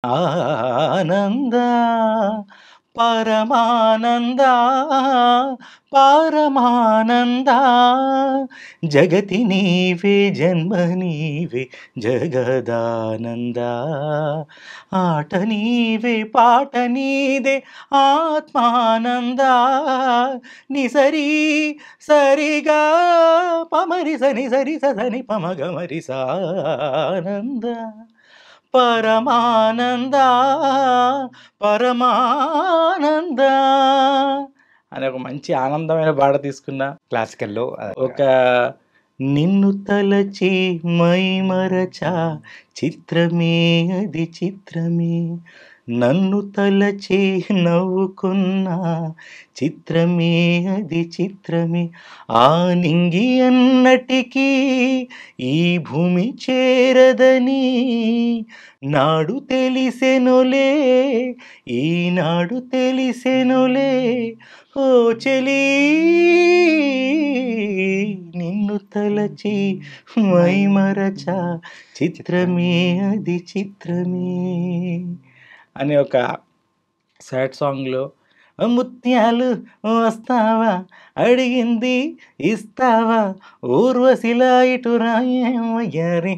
ఆనంద పరమానంద పరమానంద జగతి నీవే జన్మ నీవే జగదానంద ఆట నీవే పాట నీదే ఆత్మానంద నిసరి సరిగా పమరి సని సరి సని పమగమరి సానంద పరమానంద పరమానంద అనే ఒక మంచి ఆనందమైన పాట తీసుకున్నా. క్లాసికల్‌లో ఒక నిన్ను తలచి మైమరచా చిత్రమే అది చిత్రమే నన్ను తలచి నవ్వుకున్నా చిత్రమే అది చిత్రమే ఆ నింగి అన్నటికీ ఈ భూమి చేరదని నాడు తెలిసెనులే ఈనాడు తెలిసెనులే ఓ చెలి నిన్ను తలచి మైమరచ చిత్రమే అది చిత్రమే అనే ఒక సాడ్ సాంగ్లో ముత్యాలు వస్తావా అడిగింది ఇస్తావా ఊర్వశిలా ఇటు రాయరి